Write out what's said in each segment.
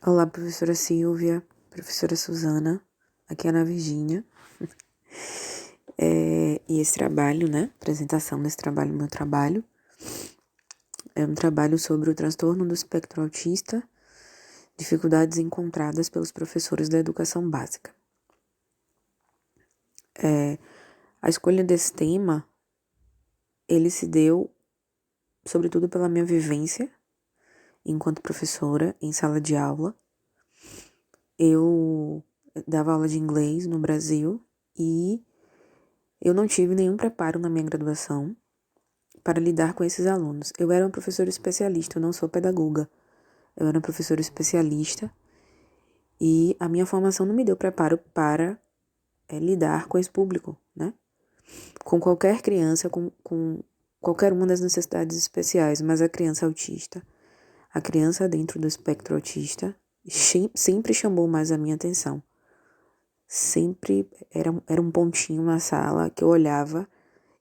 Olá, professora Silvia, professora Suzana, aqui é a Ana Virgínia. E esse trabalho, né, apresentação desse trabalho, meu trabalho, é um trabalho sobre o transtorno do espectro autista, dificuldades encontradas pelos professores da educação básica. A escolha desse tema, ele se deu, sobretudo, pela minha vivência enquanto professora em sala de aula. Eu dava aula de inglês no Brasil e eu não tive nenhum preparo na minha graduação para lidar com esses alunos. Eu era uma professora especialista, eu não sou pedagoga. Eu era uma professora especialista e a minha formação não me deu preparo para lidar com esse público, né? Com qualquer criança, com qualquer uma das necessidades especiais, mas a criança autista, a criança dentro do espectro autista, sempre chamou mais a minha atenção. Sempre era um pontinho na sala que eu olhava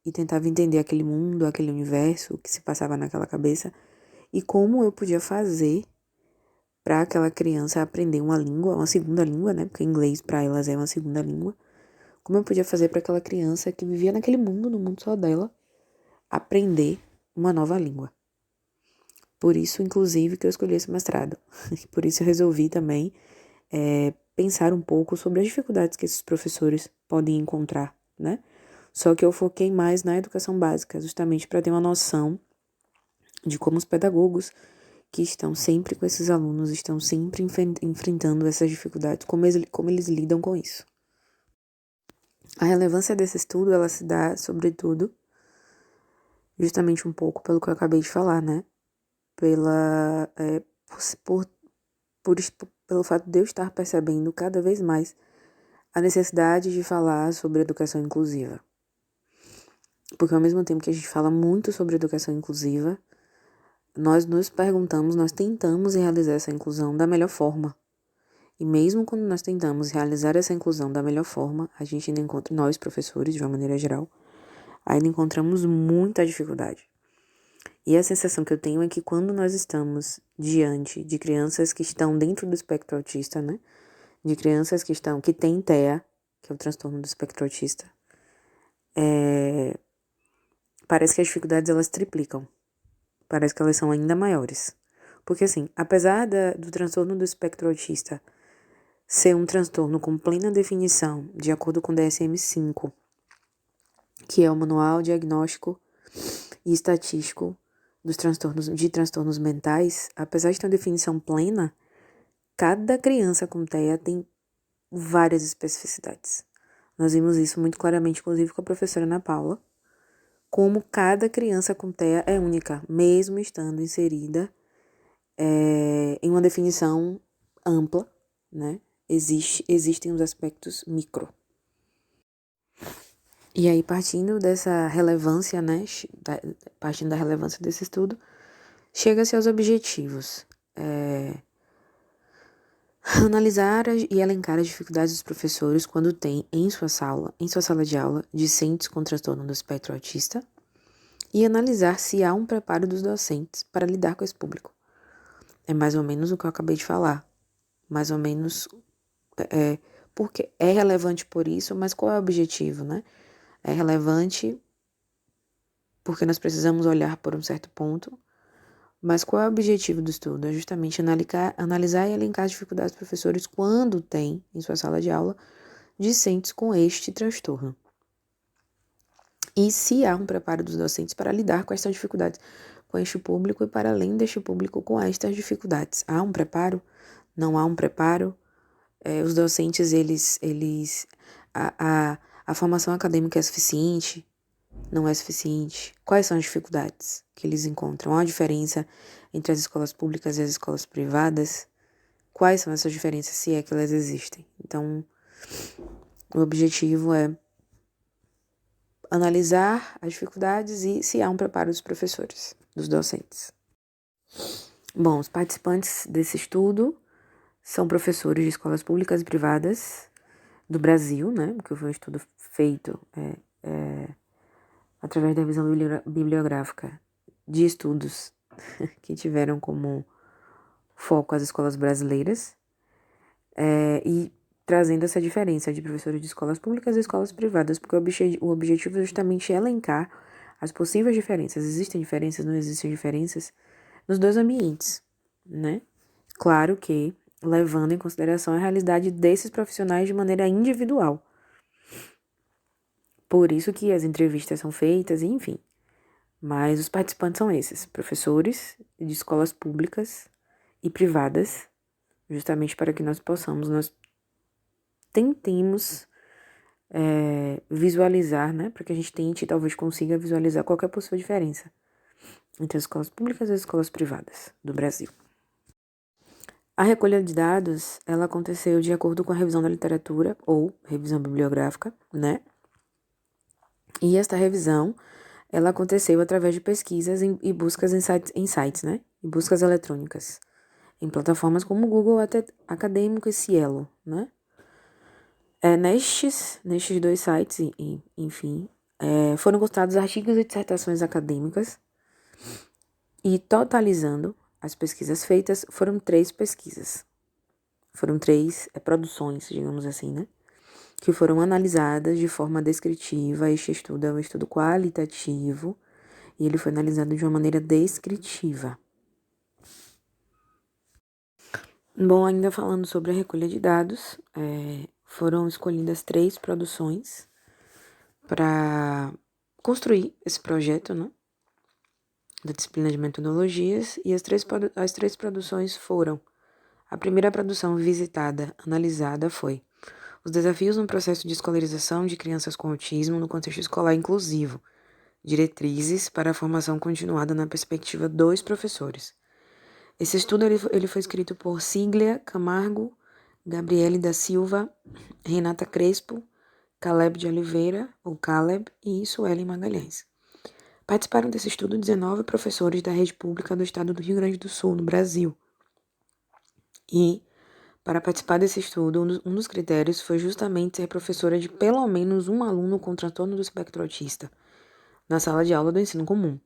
e tentava entender aquele mundo, aquele universo, o que se passava naquela cabeça e como eu podia fazer para aquela criança aprender uma língua, uma segunda língua, né? Porque inglês para elas é uma segunda língua. Como eu podia fazer para aquela criança que vivia naquele mundo, no mundo só dela, aprender uma nova língua. Por isso, inclusive, que eu escolhi esse mestrado. Por isso eu resolvi também pensar um pouco sobre as dificuldades que esses professores podem encontrar, né? Só que eu foquei mais na educação básica, justamente para ter uma noção de como os pedagogos que estão sempre com esses alunos, estão sempre enfrentando essas dificuldades, como eles lidam com isso. A relevância desse estudo, ela se dá, sobretudo, justamente um pouco pelo que eu acabei de falar, né? Por, pelo fato de eu estar percebendo cada vez mais a necessidade de falar sobre educação inclusiva. Porque ao mesmo tempo que a gente fala muito sobre educação inclusiva, nós nos perguntamos, nós tentamos realizar essa inclusão da melhor forma. E mesmo quando nós tentamos realizar essa inclusão da melhor forma, a gente ainda encontra, nós professores, de uma maneira geral, ainda encontramos muita dificuldade. E a sensação que eu tenho é que quando nós estamos diante de crianças que estão dentro do espectro autista, né? De crianças que têm TEA, que é o transtorno do espectro autista, parece que as dificuldades elas triplicam. Parece que elas são ainda maiores. Porque assim, apesar do transtorno do espectro autista ser um transtorno com plena definição, de acordo com o DSM-5, que é o Manual Diagnóstico e Estatístico de transtornos mentais, apesar de ter uma definição plena, cada criança com TEA tem várias especificidades. Nós vimos isso muito claramente, inclusive com a professora Ana Paula, como cada criança com TEA é única, mesmo estando inserida em uma definição ampla, né? Existem os aspectos micro. E aí, partindo dessa relevância, né? Partindo da relevância desse estudo, chega-se aos objetivos. Analisar e elencar as dificuldades dos professores quando tem em sua sala de aula, discentes com transtorno do espectro autista, e analisar se há um preparo dos docentes para lidar com esse público. É mais ou menos o que eu acabei de falar. Mais ou menos porque é relevante por isso, mas qual é o objetivo, né? É relevante porque nós precisamos olhar por um certo ponto, mas qual é o objetivo do estudo? É justamente analisar e elencar as dificuldades dos professores quando tem, em sua sala de aula, discentes com este transtorno. E se há um preparo dos docentes para lidar com estas dificuldades, com este público e para além deste público com estas dificuldades. Há um preparo? Não há um preparo? Os docentes, a formação acadêmica é suficiente? Não é suficiente? Quais são as dificuldades que eles encontram? Há uma diferença entre as escolas públicas e as escolas privadas? Quais são essas diferenças, se é que elas existem? Então, o objetivo é analisar as dificuldades e se há um preparo dos professores, dos docentes. Bom, os participantes desse estudo são professores de escolas públicas e privadas do Brasil, né? Porque foi um estudo feito através da revisão bibliográfica de estudos que tiveram como foco às escolas brasileiras e trazendo essa diferença de professores de escolas públicas e escolas privadas, porque o objetivo é justamente elencar as possíveis diferenças. Existem diferenças, não existem diferenças nos dois ambientes, né? Claro que levando em consideração a realidade desses profissionais de maneira individual. Por isso que as entrevistas são feitas, enfim. Mas os participantes são esses, professores de escolas públicas e privadas, justamente para que nós tentemos visualizar, né? Para que a gente tente e talvez consiga visualizar qualquer possível diferença entre as escolas públicas e as escolas privadas do Brasil. A recolha de dados, ela aconteceu de acordo com a revisão da literatura, ou revisão bibliográfica, né? E esta revisão, ela aconteceu através de pesquisas e buscas em sites, né? E buscas eletrônicas, em plataformas como Google Acadêmico e Cielo, né? Nestes dois sites, enfim, foram consultados artigos e dissertações acadêmicas e, totalizando as pesquisas feitas, foram 3 pesquisas. Foram 3 produções, digamos assim, né? Que foram analisadas de forma descritiva. Este estudo é um estudo qualitativo e ele foi analisado de uma maneira descritiva. Bom, ainda falando sobre a recolha de dados, foram escolhidas 3 produções para construir esse projeto, né, da disciplina de metodologias, e as três produções foram: a primeira produção visitada, analisada, foi os desafios no processo de escolarização de crianças com autismo no contexto escolar inclusivo, diretrizes para a formação continuada na perspectiva dos professores. Esse estudo ele foi escrito por Cíglia Camargo, Gabriele da Silva, Renata Crespo, Caleb de Oliveira, ou Caleb, e Suelen Magalhães. Participaram desse estudo 19 professores da rede pública do estado do Rio Grande do Sul, no Brasil. E, para participar desse estudo, um dos critérios foi justamente ser professora de pelo menos um aluno com transtorno do espectro autista, na sala de aula do ensino comum.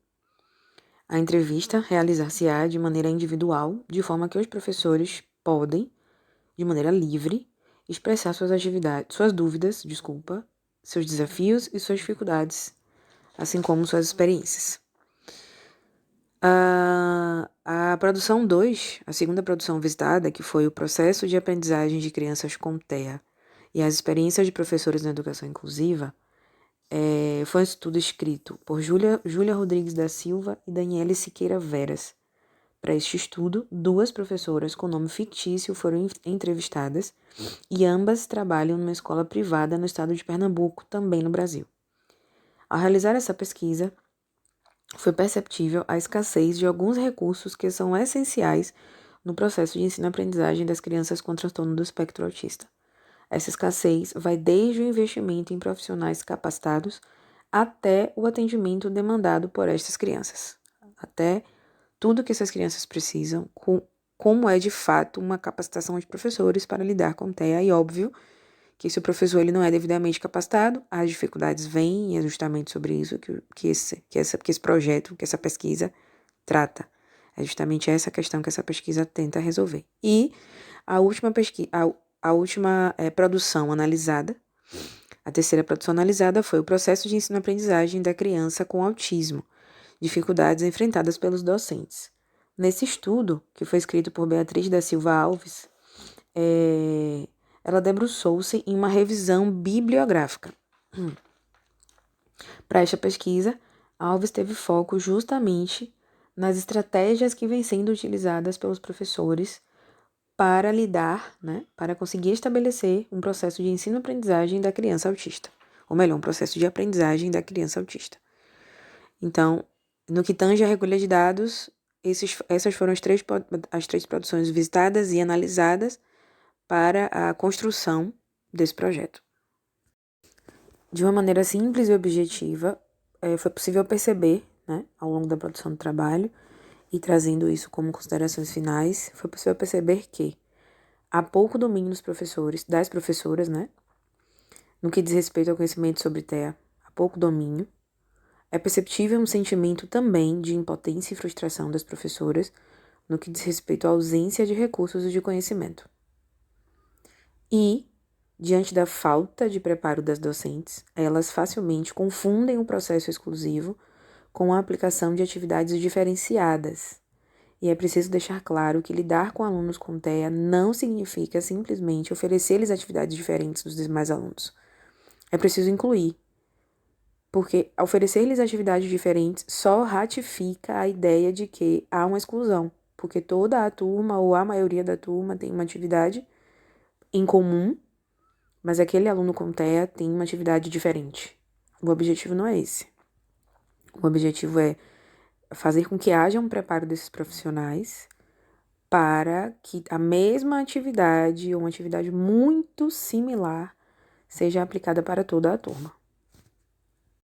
A entrevista realizar-se-á de maneira individual, de forma que os professores podem, de maneira livre, expressar suas dúvidas, seus desafios e suas dificuldades, assim como suas experiências. A produção 2, a segunda produção visitada, que foi o processo de aprendizagem de crianças com TEA e as experiências de professores na educação inclusiva, foi um estudo escrito por Júlia Rodrigues da Silva e Daniele Siqueira Veras. Para este estudo, 2 professoras com nome fictício foram entrevistadas e ambas trabalham numa escola privada no estado de Pernambuco, também no Brasil. Ao realizar essa pesquisa, foi perceptível a escassez de alguns recursos que são essenciais no processo de ensino-aprendizagem das crianças com transtorno do espectro autista. Essa escassez vai desde o investimento em profissionais capacitados até o atendimento demandado por estas crianças, até tudo que essas crianças precisam, como é de fato uma capacitação de professores para lidar com TEA, e óbvio que se o professor ele não é devidamente capacitado, as dificuldades vêm, e é justamente sobre isso que esse projeto, que essa pesquisa trata. É justamente essa questão que essa pesquisa tenta resolver. E a última produção analisada, a terceira produção analisada foi o processo de ensino-aprendizagem da criança com autismo, dificuldades enfrentadas pelos docentes. Nesse estudo, que foi escrito por Beatriz da Silva Alves, ela debruçou-se em uma revisão bibliográfica. Para esta pesquisa, Alves teve foco justamente nas estratégias que vêm sendo utilizadas pelos professores para lidar, né, para conseguir estabelecer um processo de ensino-aprendizagem da criança autista. Ou melhor, um processo de aprendizagem da criança autista. Então, no que tange a recolha de dados, essas foram as três produções visitadas e analisadas para a construção desse projeto. De uma maneira simples e objetiva, foi possível perceber, né, ao longo da produção do trabalho, e trazendo isso como considerações finais, foi possível perceber que há pouco domínio das professoras, né, no que diz respeito ao conhecimento sobre TEA, há pouco domínio. É perceptível um sentimento também de impotência e frustração das professoras no que diz respeito à ausência de recursos e de conhecimento. E, diante da falta de preparo das docentes, elas facilmente confundem o processo exclusivo com a aplicação de atividades diferenciadas. E é preciso deixar claro que lidar com alunos com TEA não significa simplesmente oferecer-lhes atividades diferentes dos demais alunos. É preciso incluir, porque oferecer-lhes atividades diferentes só ratifica a ideia de que há uma exclusão, porque toda a turma ou a maioria da turma tem uma atividade em comum, mas aquele aluno com TEA tem uma atividade diferente. O objetivo não é esse. O objetivo é fazer com que haja um preparo desses profissionais para que a mesma atividade ou uma atividade muito similar seja aplicada para toda a turma.